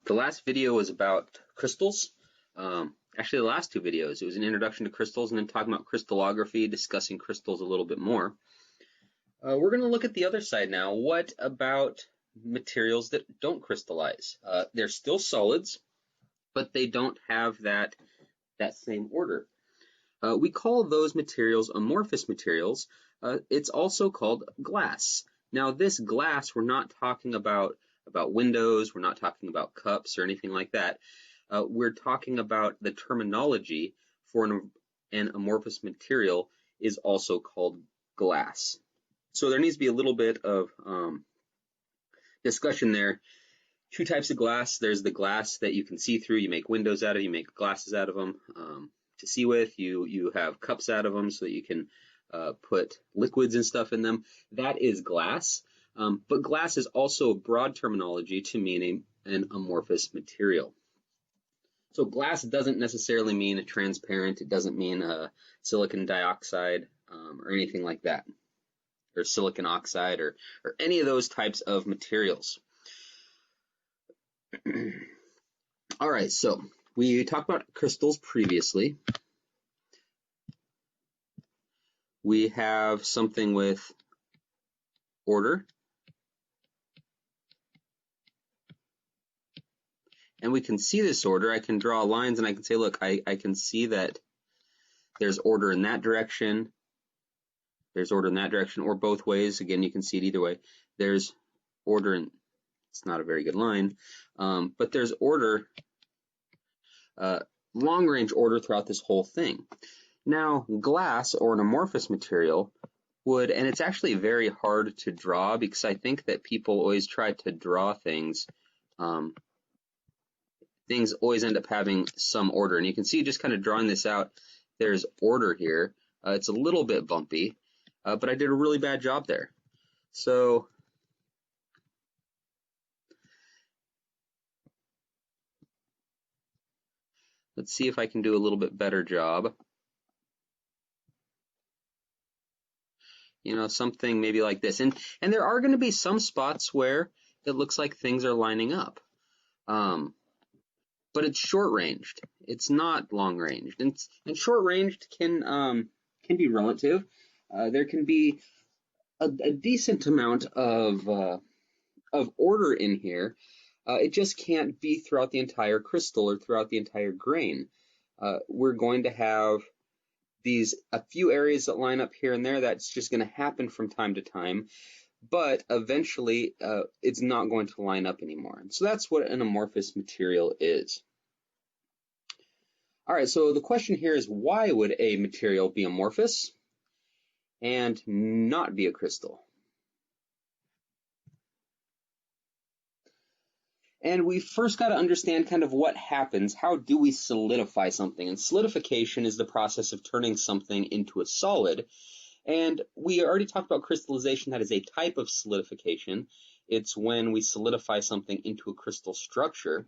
The last video was about crystals. Actually, the last two videos, it was an introduction to crystals and then talking about crystallography, discussing crystals a little bit more. We're going to look at the other side now. What about materials that don't crystallize? They're still solids, but they don't have that same order. We call those materials amorphous materials. It's also called glass. Now, this glass, we're not talking about windows, we're not talking about cups or anything like that. We're talking about the terminology for an amorphous material is also called glass. So there needs to be a little bit of discussion there. Two types of glass. There's the glass that you can see through. You make windows out of, you make glasses out of them to see with. You have cups out of them so that you can put liquids and stuff in them. That is glass. But glass is also a broad terminology to mean an amorphous material. So glass doesn't necessarily mean transparent. It doesn't mean silicon dioxide or anything like that, or silicon oxide or any of those types of materials. All right, so we talked about crystals previously. We have something with order. And we can see this order. I can draw lines and I can say, look, I can see that there's order in that direction. There's order in that direction, or both ways. Again, you can see it either way. There's order in, it's not a very good line, but there's order, long-range order throughout this whole thing. Now, glass or an amorphous material would, and it's actually very hard to draw because I think that people always try to draw things. Things always end up having some order. And you can see just kind of drawing this out, there's order here. It's a little bit bumpy, but I did a really bad job there. So let's see if I can do a little bit better job. You know, something maybe like this. And there are going to be some spots where it looks like things are lining up. But it's short-ranged. It's not long-ranged. And short-ranged can be relative. There can be a decent amount of order in here. It just can't be throughout the entire crystal or throughout the entire grain. We're going to have a few areas that line up here and there. That's just going to happen from time to time. But eventually, it's not going to line up anymore. So that's what an amorphous material is. All right, so the question here is, why would a material be amorphous and not be a crystal? And we first got to understand kind of what happens. How do we solidify something? And solidification is the process of turning something into a solid. And we already talked about crystallization. That is a type of solidification. It's when we solidify something into a crystal structure.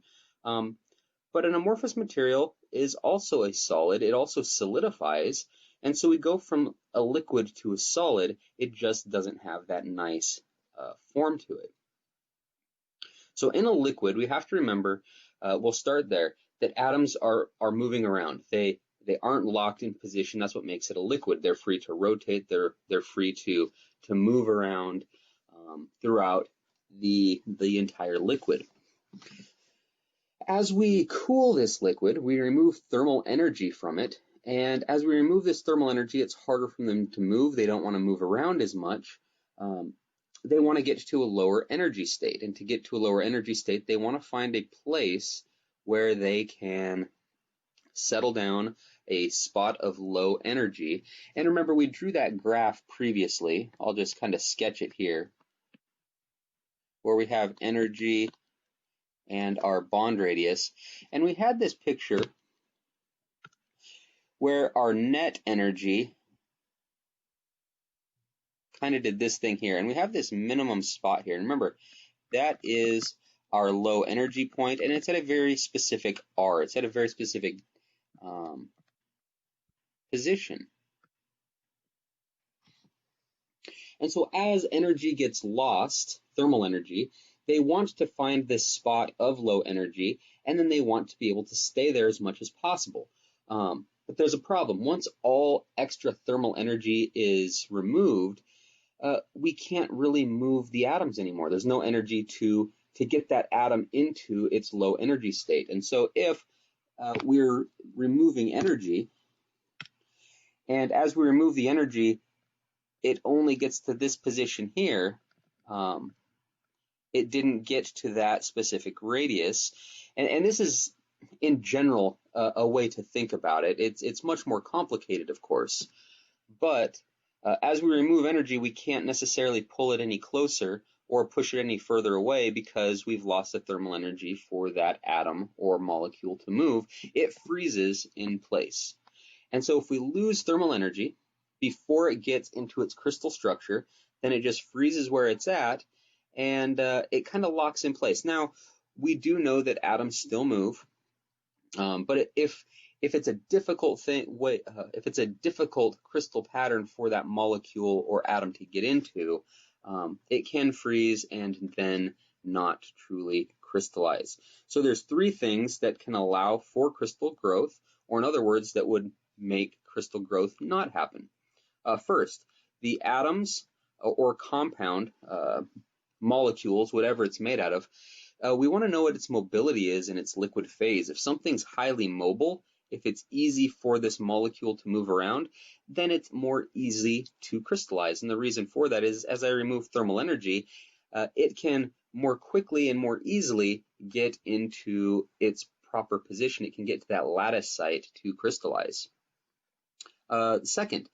But an amorphous material is also a solid. It also solidifies. And so we go from a liquid to a solid. It just doesn't have that nice form to it. So in a liquid, we have to remember, we'll start there, that atoms are moving around. They aren't locked in position. That's what makes it a liquid. They're free to rotate. They're free to move around throughout the entire liquid. As we cool this liquid, we remove thermal energy from it. And as we remove this thermal energy, it's harder for them to move. They don't want to move around as much. They want to get to a lower energy state. And to get to a lower energy state, they want to find a place where they can settle down, a spot of low energy. And remember, we drew that graph previously. I'll just kind of sketch it here, where we have energy and our bond radius. And we had this picture where our net energy kind of did this thing here. And we have this minimum spot here. And remember, that is our low energy point, and it's at a very specific R. It's at a very specific position. And so as energy gets lost, thermal energy, they want to find this spot of low energy, and then they want to be able to stay there as much as possible. But there's a problem. Once all extra thermal energy is removed, we can't really move the atoms anymore. There's no energy to get that atom into its low energy state. And so if we're removing energy, and as we remove the energy, it only gets to this position here, it didn't get to that specific radius. And this is, in general, a way to think about it. It's much more complicated, of course. But as we remove energy, we can't necessarily pull it any closer or push it any further away because we've lost the thermal energy for that atom or molecule to move. It freezes in place. And so if we lose thermal energy before it gets into its crystal structure, then it just freezes where it's at, and it kind of locks in place. Now, we do know that atoms still move, but if it's a difficult if it's a difficult crystal pattern for that molecule or atom to get into, it can freeze and then not truly crystallize. So there's three things that can allow for crystal growth, or in other words, that would make crystal growth not happen. First, the atoms or compound, molecules, whatever it's made out of, we want to know what its mobility is in its liquid phase. If something's highly mobile, if it's easy for this molecule to move around, then it's more easy to crystallize. And the reason for that is, as I remove thermal energy, it can more quickly and more easily get into its proper position. It can get to that lattice site to crystallize. Second,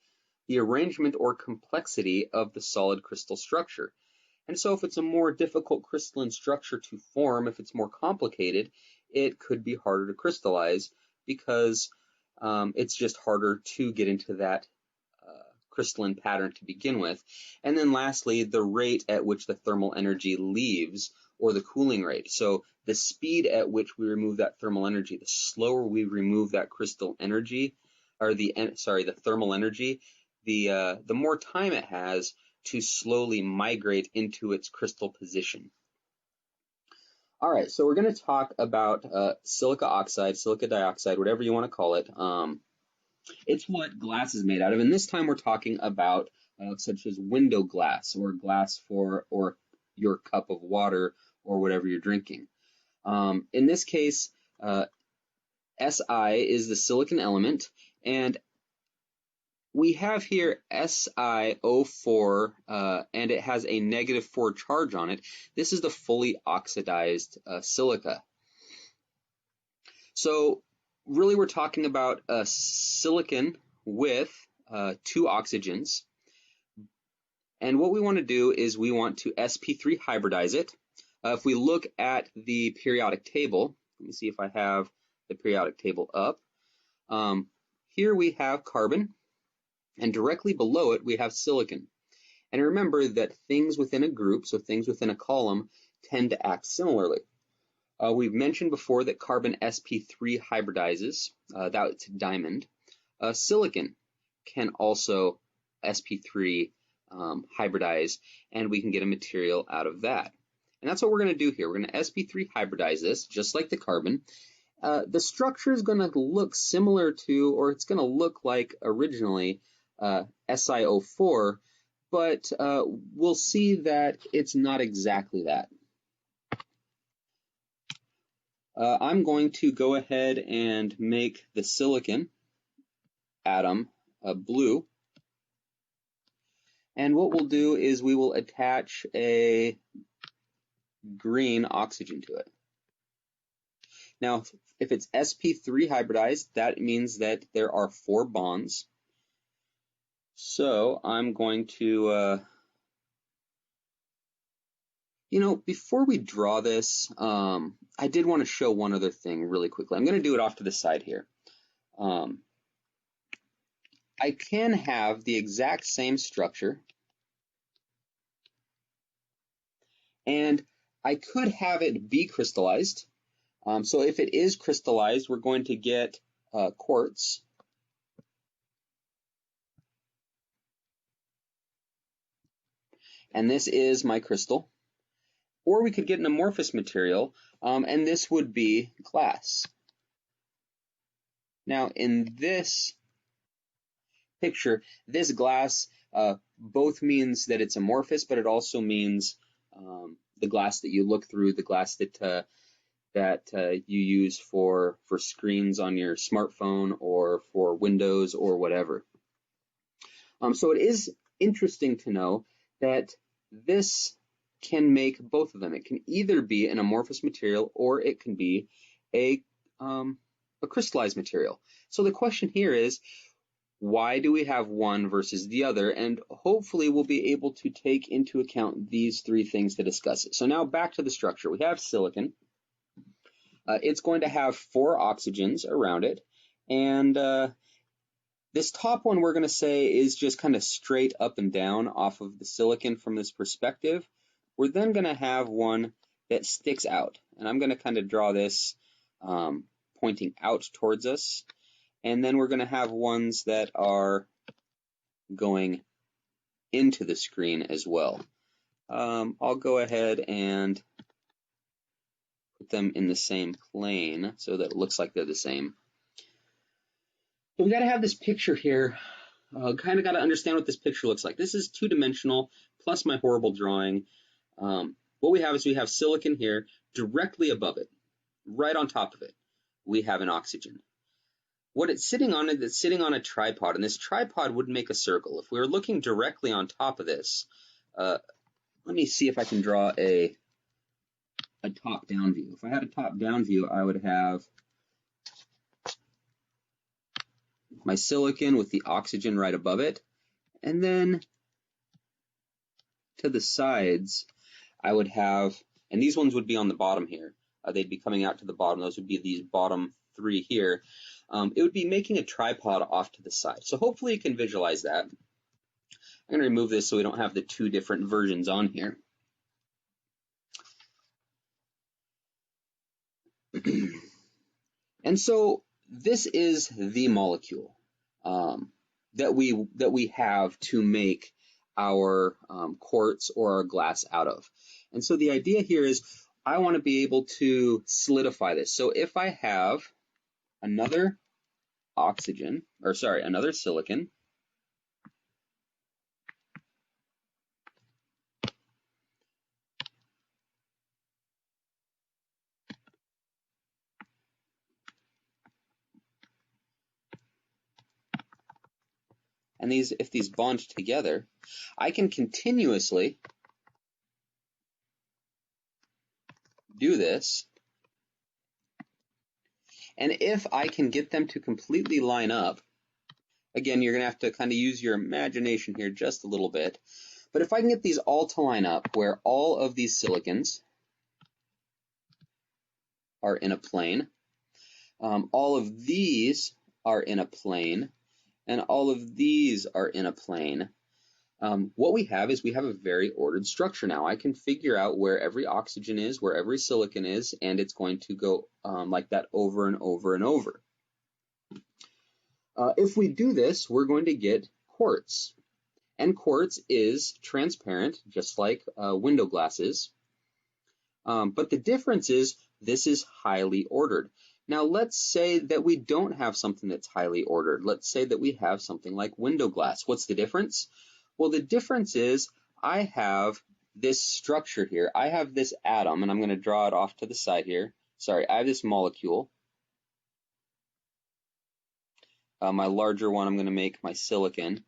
the arrangement or complexity of the solid crystal structure. And so if it's a more difficult crystalline structure to form, if it's more complicated, it could be harder to crystallize because it's just harder to get into that crystalline pattern to begin with. And then lastly, the rate at which the thermal energy leaves, or the cooling rate. So the speed at which we remove that thermal energy, the slower we remove that crystal energy, or the thermal energy, the more time it has to slowly migrate into its crystal position. All right, so we're going to talk about silica oxide, silica dioxide, whatever you want to call it. It's what glass is made out of, and this time we're talking about such as window glass, or glass for or your cup of water, or whatever you're drinking. In this case, Si is the silicon element, and we have here SiO4, and it has a -4 charge on it. This is the fully oxidized silica. So really we're talking about a silicon with two oxygens. And what we want to do is we want to sp3 hybridize it. If we look at the periodic table, let me see if I have the periodic table up. Here we have carbon, and directly below it we have silicon. And remember that things within a group, so things within a column, tend to act similarly. We've mentioned before that carbon sp3 hybridizes, that's diamond. Silicon can also sp3 hybridize, and we can get a material out of that. And that's what we're going to do here. We're going to sp3 hybridize this, just like the carbon. The structure is going to look similar to, or it's going to look like originally SiO4, but we'll see that it's not exactly that. I'm going to go ahead and make the silicon atom blue. And what we'll do is we will attach a green oxygen to it. Now, if it's sp3 hybridized, that means that there are 4 bonds. So I'm going to, before we draw this, I did want to show one other thing really quickly. I'm going to do it off to the side here. I can have the exact same structure, and I could have it be crystallized. So if it is crystallized, we're going to get quartz. And this is my crystal. Or we could get an amorphous material, and this would be glass. Now, in this picture, this glass both means that it's amorphous, but it also means the glass that you look through, the glass that you use for screens on your smartphone or for windows or whatever. So it is interesting to know that this can make both of them. It can either be an amorphous material or it can be a crystallized material. So the question here is, why do we have one versus the other? And hopefully we'll be able to take into account these three things to discuss it. So now back to the structure. We have silicon. It's going to have 4 oxygens around it. And this top one we're going to say is just kind of straight up and down off of the silicon from this perspective. We're then going to have one that sticks out. And I'm going to kind of draw this pointing out towards us. And then we're going to have ones that are going into the screen as well. I'll go ahead and put them in the same plane so that it looks like they're the same. So we got to have this picture here. Kind of got to understand what this picture looks like. This is 2-dimensional plus my horrible drawing. What we have is we have silicon here directly above it, right on top of it. We have an oxygen. What it's sitting on is it's sitting on a tripod, and this tripod would make a circle. If we were looking directly on top of this, let me see if I can draw a top-down view. If I had a top-down view, I would have my silicon with the oxygen right above it, and then to the sides, I would have, and these ones would be on the bottom here. They'd be coming out to the bottom. Those would be these bottom 3 here. It would be making a tripod off to the side. So hopefully you can visualize that. I'm going to remove this so we don't have the 2 different versions on here. And so this is the molecule that we have to make our quartz or our glass out of. And so the idea here is I want to be able to solidify this. So if I have another another silicon, and if these bond together, I can continuously do this. And if I can get them to completely line up, again, you're going to have to kind of use your imagination here just a little bit. But if I can get these all to line up where all of these silicons are in a plane, all of these are in a plane, and all of these are in a plane, what we have is we have a very ordered structure now. I can figure out where every oxygen is, where every silicon is, and it's going to go like that over and over and over. If we do this, we're going to get quartz. And quartz is transparent, just like window glass is. But the difference is this is highly ordered. Now let's say that we don't have something that's highly ordered. Let's say that we have something like window glass. What's the difference? Well, the difference is I have this structure here. I have this atom, and I'm going to draw it off to the side here. Sorry, I have this molecule. My larger one, I'm going to make my silicon.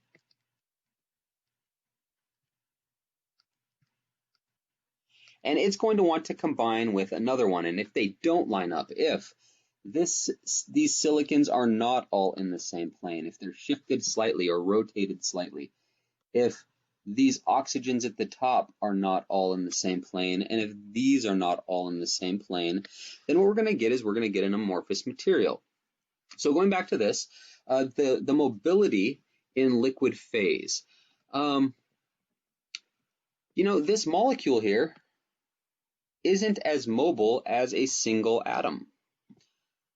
And it's going to want to combine with another one. And if they don't line up, if these silicons are not all in the same plane, if they're shifted slightly or rotated slightly, if these oxygens at the top are not all in the same plane, and if these are not all in the same plane, then what we're going to get is we're going to get an amorphous material. So going back to this, the mobility in liquid phase. This molecule here isn't as mobile as a single atom.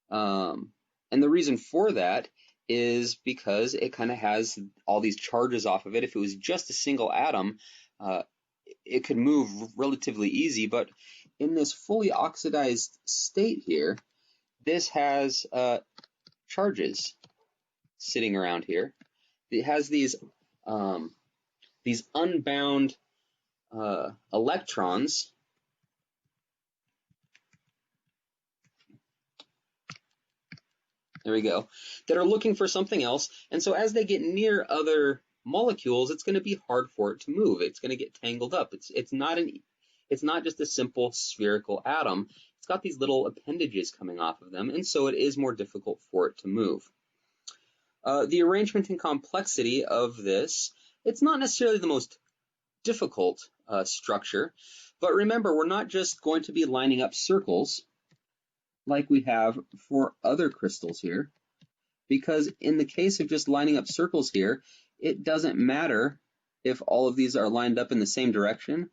And the reason for that is because it kind of has all these charges off of it. If it was just a single atom, it could move relatively easy, but in this fully oxidized state here, this has charges sitting around here. It has these unbound electrons. There we go. That are looking for something else, and so as they get near other molecules, it's going to be hard for it to move. It's going to get tangled up. It's not just a simple spherical atom. It's got these little appendages coming off of them, and so it is more difficult for it to move. The arrangement and complexity of this, it's not necessarily the most difficult structure, but remember, we're not just going to be lining up circles like we have for other crystals here, because in the case of just lining up circles here, it doesn't matter if all of these are lined up in the same direction,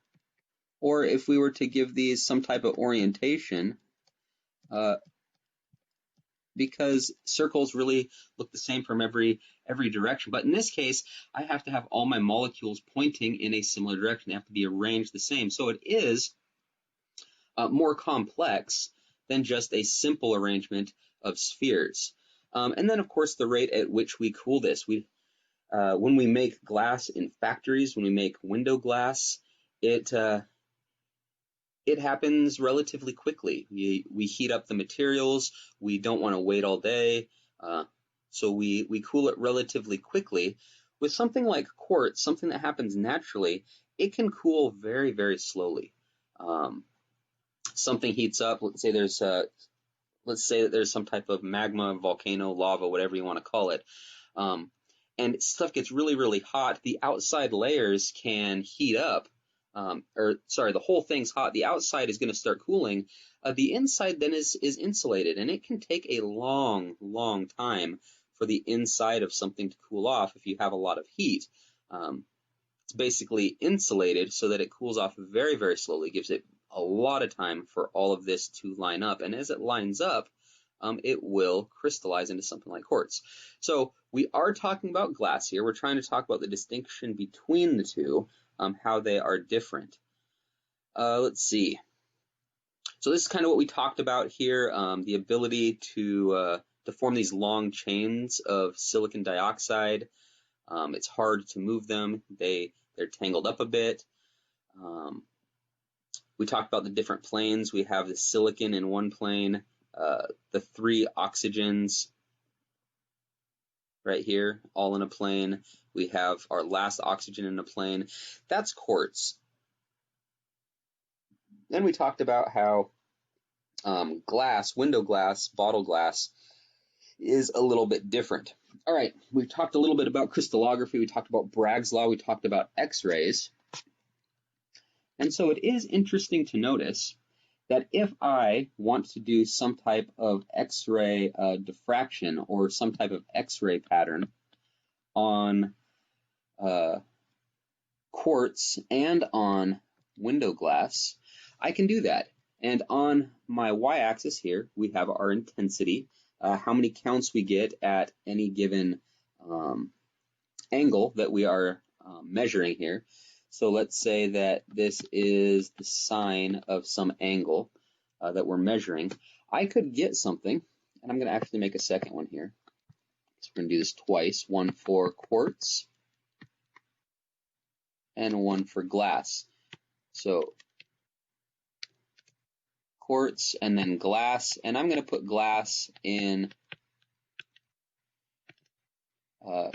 or if we were to give these some type of orientation, because circles really look the same from every direction. But in this case, I have to have all my molecules pointing in a similar direction. They have to be arranged the same. So it is more complex than just a simple arrangement of spheres. And then, of course, the rate at which we cool this. When we make glass in factories, when we make window glass, it happens relatively quickly. We heat up the materials. We don't want to wait all day, so we cool it relatively quickly. With something like quartz, something that happens naturally, it can cool very, very slowly. Something heats up. Let's say that there's some type of magma, volcano, lava, whatever you want to call it, and stuff gets really, really hot. The outside layers can heat up. The whole thing's hot. The outside is going to start cooling. The inside then is insulated, and it can take a long, long time for the inside of something to cool off if you have a lot of heat. It's basically insulated so that it cools off very, very slowly, gives it a lot of time for all of this to line up. And as it lines up, it will crystallize into something like quartz. So we are talking about glass here. We're trying to talk about the distinction between the two, how they are different. Let's see. So this is kind of what we talked about here, the ability to form these long chains of silicon dioxide. It's hard to move them. They're tangled up a bit. We talked about the different planes. We have the silicon in one plane, the 3 oxygens right here, all in a plane. We have our last oxygen in a plane. That's quartz. Then we talked about how glass, window glass, bottle glass is a little bit different. All right, we talked a little bit about crystallography. We talked about Bragg's law. We talked about X-rays. And so it is interesting to notice that if I want to do some type of X-ray diffraction or some type of X-ray pattern on quartz and on window glass, I can do that. And on my y-axis here, we have our intensity, how many counts we get at any given angle that we are measuring here. So let's say that this is the sine of some angle that we're measuring. I could get something, and I'm going to actually make a second one here. So we're going to do this twice, one for quartz and one for glass. So quartz and then glass, and I'm going to put glass in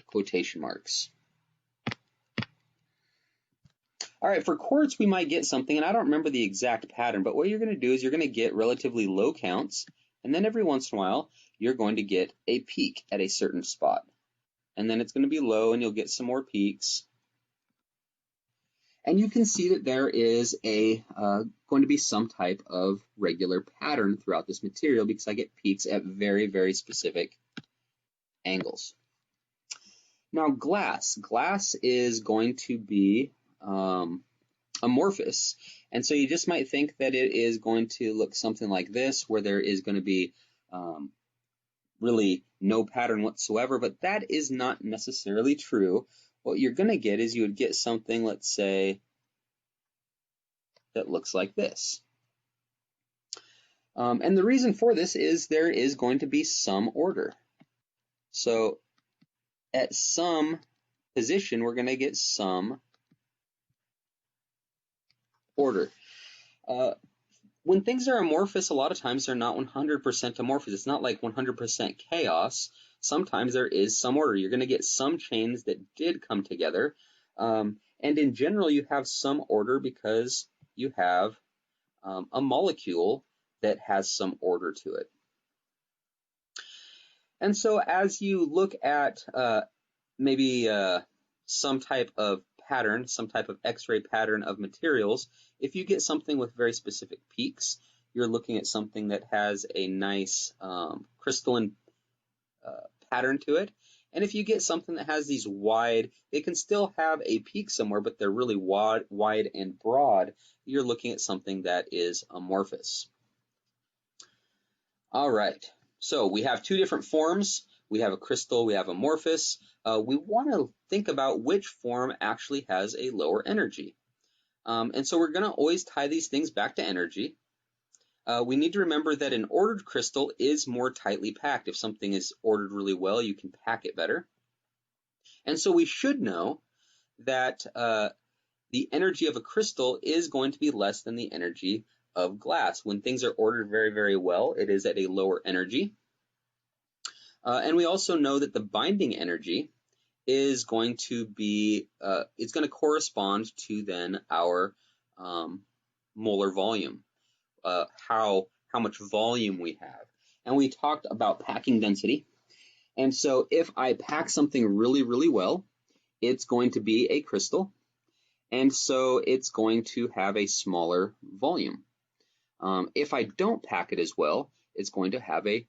quotation marks. All right, for quartz, we might get something, and I don't remember the exact pattern, but what you're going to do is you're going to get relatively low counts, and then every once in a while, you're going to get a peak at a certain spot. And then it's going to be low, and you'll get some more peaks. And you can see that there is going to be some type of regular pattern throughout this material because I get peaks at very, very specific angles. Now, glass. Glass is going to be amorphous. And so you just might think that it is going to look something like this, where there is going to be really no pattern whatsoever, but that is not necessarily true. What you're going to get is you would get something, let's say, that looks like this. And the reason for this is there is going to be some order. So at some position, we're going to get some order. When things are amorphous, a lot of times they're not 100% amorphous. It's not like 100% chaos. Sometimes there is some order. You're going to get some chains that did come together. And in general, you have some order because you have a molecule that has some order to it. And so as you look at maybe some type of pattern, some type of X-ray pattern of materials, if you get something with very specific peaks, you're looking at something that has a nice crystalline pattern to it. And if you get something that has these wide, they can still have a peak somewhere, but they're really wide and broad, you're looking at something that is amorphous. All right, so we have two different forms. We have a crystal, we have amorphous. We want to think about which form actually has a lower energy. And so we're going to always tie these things back to energy. We need to remember that an ordered crystal is more tightly packed. If something is ordered really well, you can pack it better. And so we should know that the energy of a crystal is going to be less than the energy of glass. When things are ordered very, very well, it is at a lower energy. And we also know that the binding energy is going to be, it's going to correspond to then our molar volume, how much volume we have. And we talked about packing density. And so if I pack something really, really well, it's going to be a crystal. And so it's going to have a smaller volume. If I don't pack it as well, it's going to have a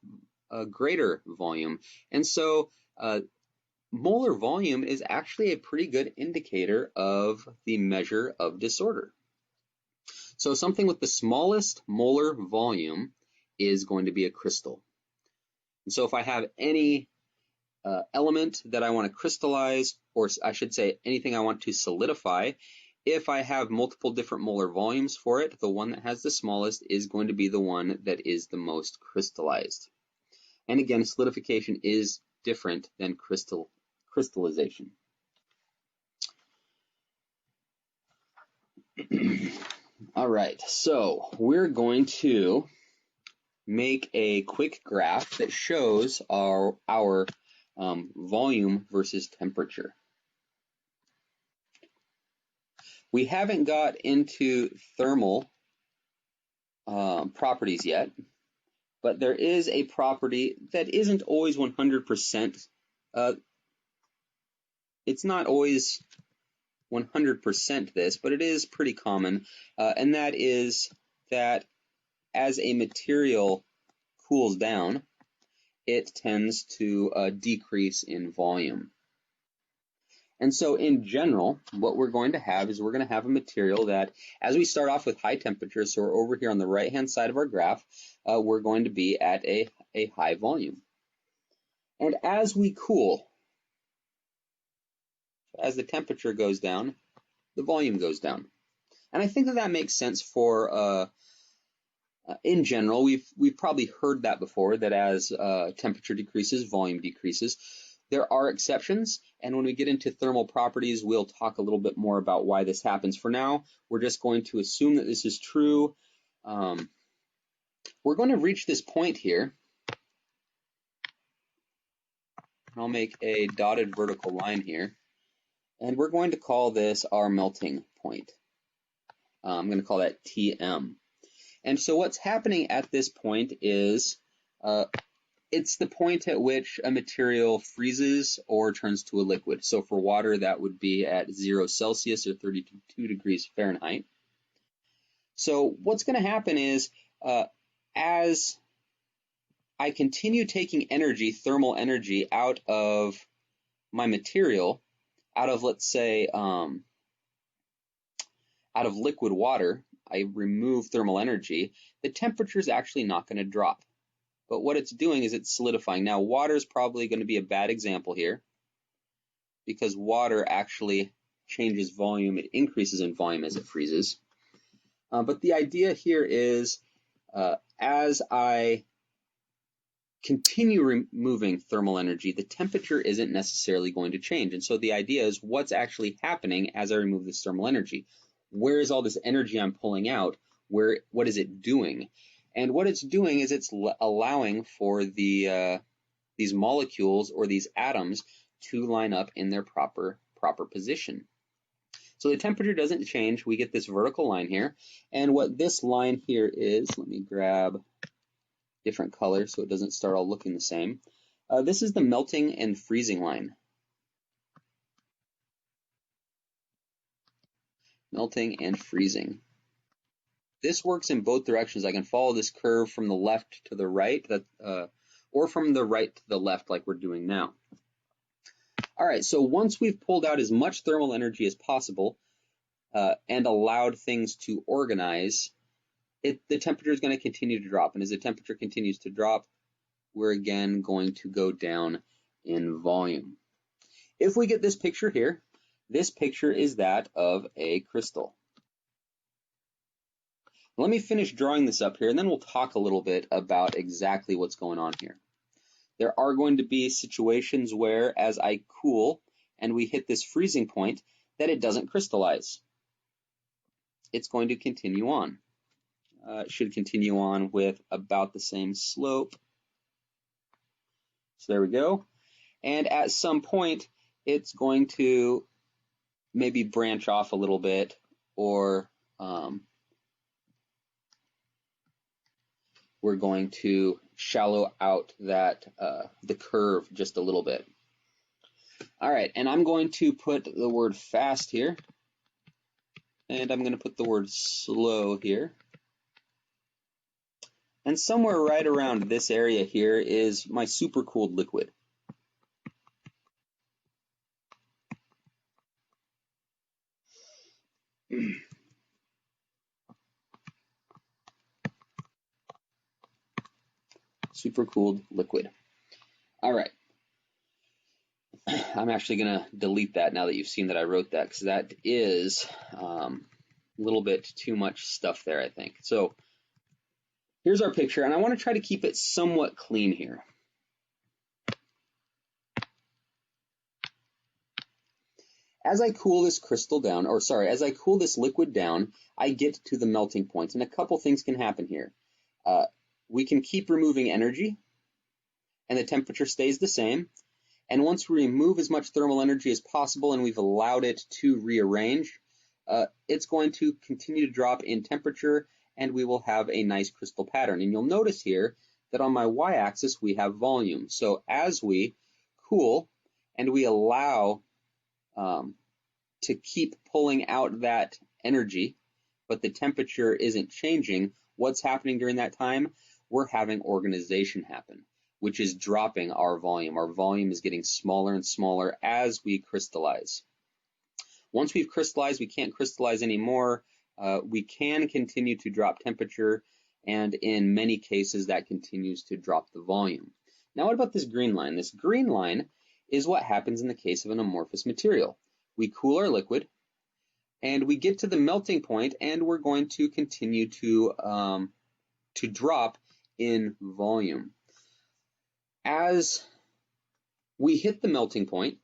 greater volume. And so molar volume is actually a pretty good indicator of the measure of disorder. So something with the smallest molar volume is going to be a crystal. And so if I have any element that I want to crystallize, or I should say anything I want to solidify, if I have multiple different molar volumes for it, the one that has the smallest is going to be the one that is the most crystallized. And again, solidification is different than crystallization. All right, so we're going to make a quick graph that shows our volume versus temperature. We haven't got into thermal properties yet, but there is a property that isn't always 100%. It's not always 100% this, but it is pretty common, and that is that as a material cools down, it tends to decrease in volume. And so in general, what we're going to have is we're going to have a material that, as we start off with high temperature, so we're over here on the right-hand side of our graph, we're going to be at a high volume. And as we cool, as the temperature goes down, the volume goes down. And I think that that makes sense for, in general, we've probably heard that before, that as temperature decreases, volume decreases. There are exceptions, and when we get into thermal properties, we'll talk a little bit more about why this happens. For now, we're just going to assume that this is true. We're going to reach this point here. I'll make a dotted vertical line here, and we're going to call this our melting point. I'm going to call that TM. And so what's happening at this point is it's the point at which a material freezes or turns to a liquid. So for water, that would be at 0 Celsius or 32 degrees Fahrenheit. So what's going to happen is as I continue taking energy, thermal energy, out of my material, out of, let's say, out of liquid water, I remove thermal energy, the temperature is actually not going to drop. But what it's doing is it's solidifying. Now, water is probably going to be a bad example here because water actually changes volume. It increases in volume as it freezes. But the idea here is as I continue removing thermal energy, the temperature isn't necessarily going to change. And so the idea is what's actually happening as I remove this thermal energy? Where is all this energy I'm pulling out? What is it doing? And what it's doing is it's allowing for these molecules or these atoms to line up in their proper position. So the temperature doesn't change. We get this vertical line here. And what this line here is, let me grab different colors so it doesn't start all looking the same. This is the melting and freezing line. Melting and freezing. This works in both directions. I can follow this curve from the left to the right, or from the right to the left like we're doing now. All right, so once we've pulled out as much thermal energy as possible and allowed things to organize, the temperature is going to continue to drop. And as the temperature continues to drop, we're again going to go down in volume. If we get this picture here, this picture is that of a crystal. Let me finish drawing this up here, and then we'll talk a little bit about exactly what's going on here. There are going to be situations where, as I cool and we hit this freezing point, that it doesn't crystallize. It's going to continue on. It should continue on with about the same slope. So there we go. And at some point, it's going to maybe branch off a little bit, or we're going to shallow out the curve just a little bit. All right, and I'm going to put the word fast here, and I'm going to put the word slow here. And somewhere right around this area here is my supercooled liquid. Supercooled liquid. All right. I'm actually going to delete that now that you've seen that I wrote that, because that is a little bit too much stuff there, I think. So here's our picture, and I want to try to keep it somewhat clean here. As I cool this crystal down, or sorry, as I cool this liquid down, I get to the melting point, and a couple things can happen here. We can keep removing energy, and the temperature stays the same. And once we remove as much thermal energy as possible and we've allowed it to rearrange, it's going to continue to drop in temperature, and we will have a nice crystal pattern. And you'll notice here that on my y-axis we have volume. So as we cool and we allow to keep pulling out that energy, but the temperature isn't changing, what's happening during that time? We're having organization happen, which is dropping our volume. Our volume is getting smaller and smaller as we crystallize. Once we've crystallized, we can't crystallize anymore. We can continue to drop temperature, and in many cases that continues to drop the volume. Now what about this green line? This green line is what happens in the case of an amorphous material. We cool our liquid, and we get to the melting point, and we're going to continue to drop in volume. As we hit the melting point,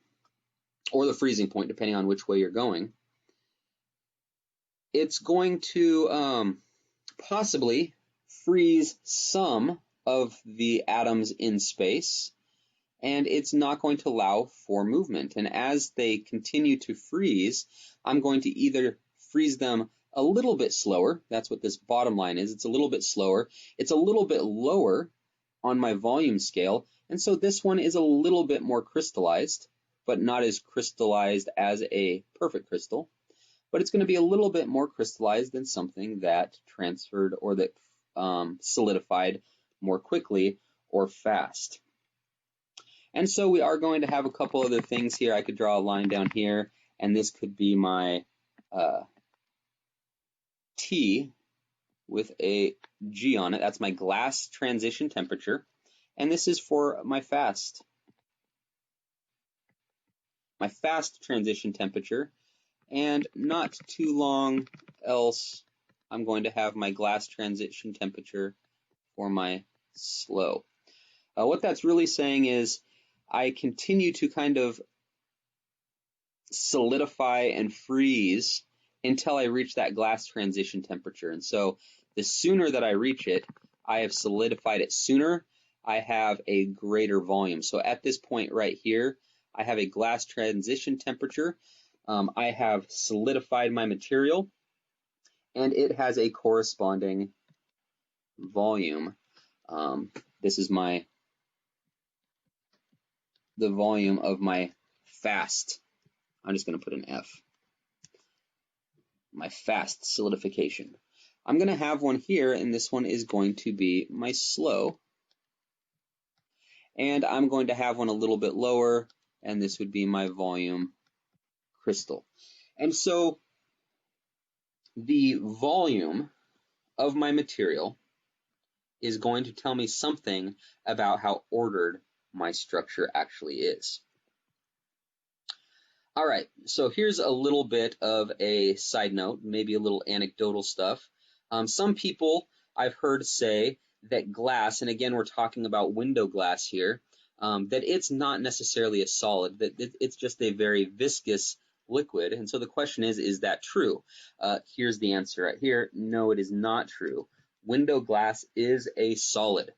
or the freezing point, depending on which way you're going, it's going to possibly freeze some of the atoms in space, and it's not going to allow for movement. And as they continue to freeze, I'm going to either freeze them a little bit slower. That's what this bottom line is. It's a little bit slower. It's a little bit lower on my volume scale. And so this one is a little bit more crystallized, but not as crystallized as a perfect crystal. But it's going to be a little bit more crystallized than something that transferred or that solidified more quickly or fast. And so we are going to have a couple other things here. I could draw a line down here, and this could be my T with a G on it. That's my glass transition temperature. And this is for my fast transition temperature. And not too long else, I'm going to have my glass transition temperature for my slow. What that's really saying is I continue to kind of solidify and freeze until I reach that glass transition temperature. And so the sooner that I reach it, I have solidified it sooner, I have a greater volume. So at this point right here, I have a glass transition temperature. I have solidified my material, and it has a corresponding volume. This is the volume of my fast. I'm just going to put an F. My fast solidification. I'm going to have one here, and this one is going to be my slow. And I'm going to have one a little bit lower, and this would be my volume crystal. And so the volume of my material is going to tell me something about how ordered my structure actually is. All right, so here's a little bit of a side note, maybe a little anecdotal stuff. Some people I've heard say that glass, and again, we're talking about window glass here, that it's not necessarily a solid, that it's just a very viscous liquid. And so the question is that true? Here's the answer right here. No, it is not true. Window glass is a solid.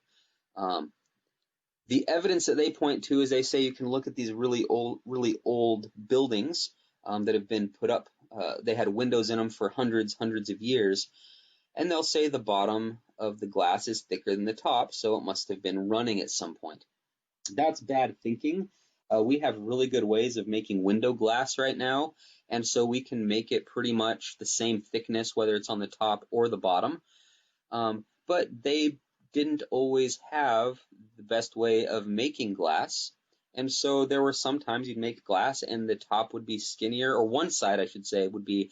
The evidence that they point to is they say you can look at these really old buildings that have been put up. They had windows in them for hundreds of years, and they'll say the bottom of the glass is thicker than the top, so it must have been running at some point. That's bad thinking. We have really good ways of making window glass right now, and so we can make it pretty much the same thickness, whether it's on the top or the bottom. But they didn't always have the best way of making glass. And so there were some times you'd make glass and the top would be skinnier, or one side, I should say, would be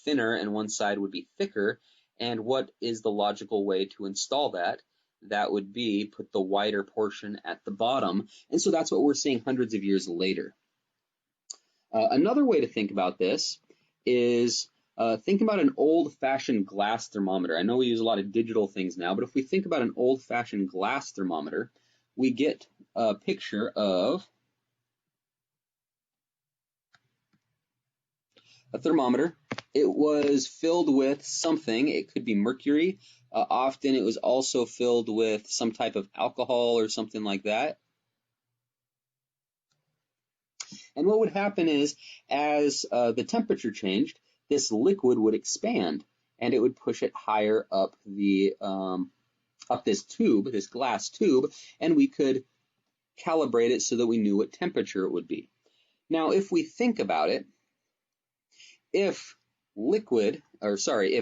thinner and one side would be thicker. And what is the logical way to install that? That would be put the wider portion at the bottom. And so that's what we're seeing hundreds of years later. Another way to think about this is think about an old-fashioned glass thermometer. I know we use a lot of digital things now, but if we think about an old-fashioned glass thermometer, we get a picture of a thermometer. It was filled with something. It could be mercury. Often it was also filled with some type of alcohol or something like that. And what would happen is, as the temperature changed, this liquid would expand, and it would push it higher up the up this tube, this glass tube, and we could calibrate it so that we knew what temperature it would be. Now, if we think about it, if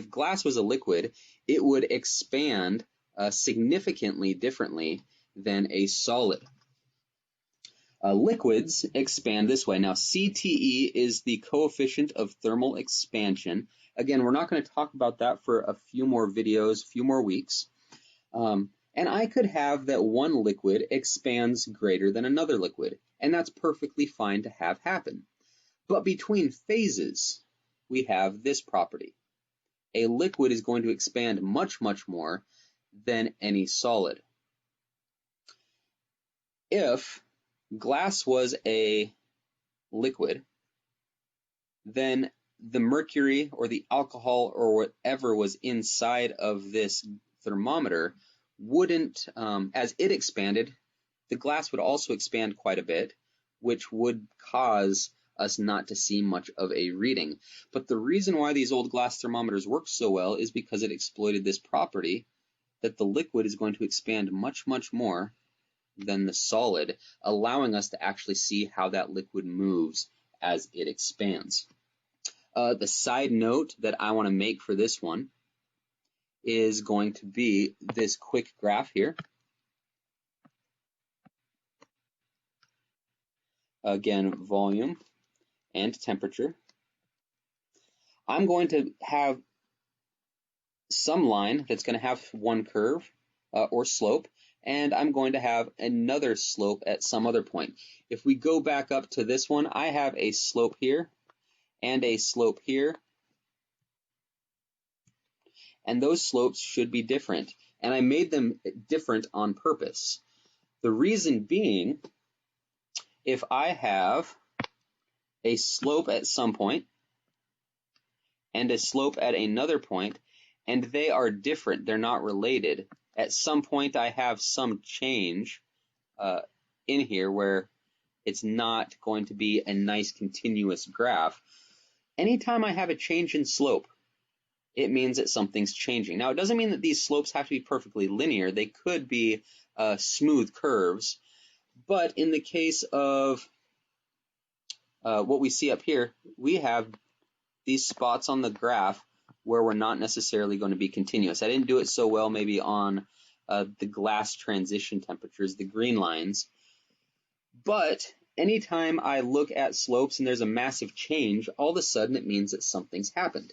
glass was a liquid, it would expand significantly differently than a solid. Liquids expand this way. Now, CTE is the coefficient of thermal expansion. Again, we're not going to talk about that for a few more videos, a few more weeks. And I could have that one liquid expands greater than another liquid, and that's perfectly fine to have happen. But between phases, we have this property. A liquid is going to expand much more than any solid. If glass was a liquid, then the mercury or the alcohol or whatever was inside of this thermometer wouldn't, as it expanded, the glass would also expand quite a bit, which would cause us not to see much of a reading. But the reason why these old glass thermometers work so well is because it exploited this property that the liquid is going to expand much more than the solid, allowing us to actually see how that liquid moves as it expands. The side note that I want to make for this one is going to be this quick graph here. Again, volume and temperature. I'm going to have some line that's going to have one curve or slope, and I'm going to have another slope at some other point. If we go back up to this one, I have a slope here and a slope here. and those slopes should be different. And I made them different on purpose. The reason being, if I have a slope at some point and a slope at another point, and they are different, they're not related, at some point I have some change in here where it's not going to be a nice continuous graph. Anytime I have a change in slope, it means that something's changing. Now, it doesn't mean that these slopes have to be perfectly linear. They could be smooth curves. But in the case of what we see up here, we have these spots on the graph where we're not necessarily going to be continuous. I didn't do it so well maybe on the glass transition temperatures, the green lines. But anytime I look at slopes and there's a massive change, all of a sudden it means that something's happened.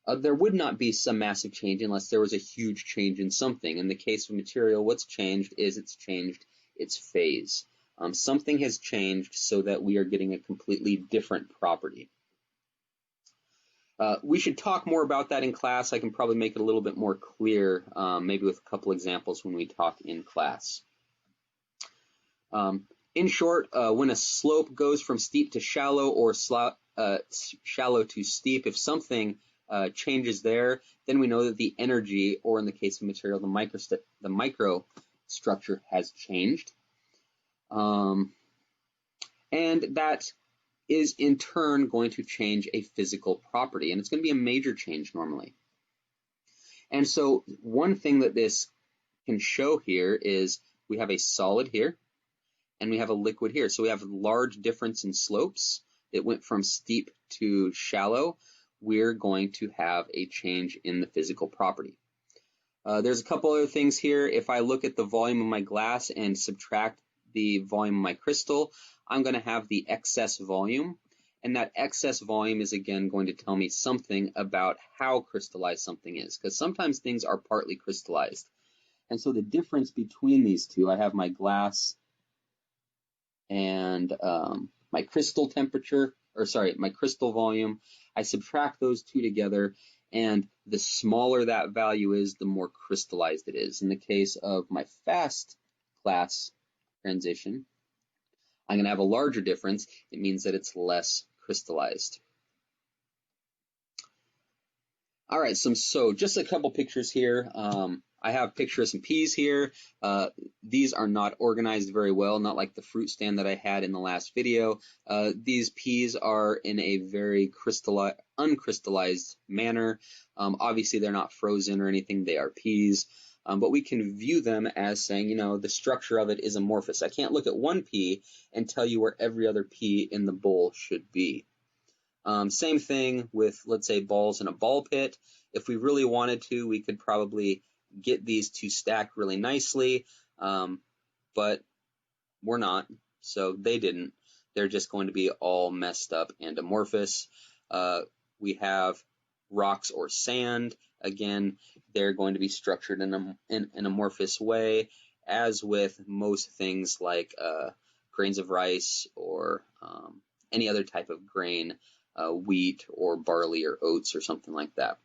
There would not be some massive change unless there was a huge change in something. In the case of material, what's changed is it's changed its phase. Something has changed so that we are getting a completely different property. We should talk more about that in class. I can probably make it a little bit more clear, maybe with a couple examples when we talk in class. In short, when a slope goes from steep to shallow or shallow to steep, if something changes there, then we know that the energy, or in the case of material, the microstructure has changed. And that is in turn going to change a physical property, and it's going to be a major change normally. And so one thing that this can show here is we have a solid here and we have a liquid here. So we have a large difference in slopes. It went from steep to shallow. We're going to have a change in the physical property. There's a couple other things here. If I look at the volume of my glass and subtract the volume of my crystal, I'm going to have the excess volume. And that excess volume is again going to tell me something about how crystallized something is, because sometimes things are partly crystallized. And so the difference between these two, I have my glass and my crystal temperature, or sorry, my crystal volume. I subtract those two together, and the smaller that value is, the more crystallized it is. In the case of my fast glass transition, I'm going to have a larger difference. It means that it's less crystallized. All right, so just a couple pictures here. I have a picture of some peas here. These are not organized very well, not like the fruit stand that I had in the last video. These peas are in a very uncrystallized manner. Obviously, they're not frozen or anything. They are peas. But we can view them as saying, you know, the structure of it is amorphous. I can't look at one pea and tell you where every other pea in the bowl should be. Same thing with, let's say, balls in a ball pit. If we really wanted to, we could probably get these to stack really nicely, but we're not, so they didn't. They're just going to be all messed up and amorphous. We have rocks or sand. Again, they're going to be structured in an amorphous way, as with most things like grains of rice or any other type of grain, wheat or barley or oats or something like that.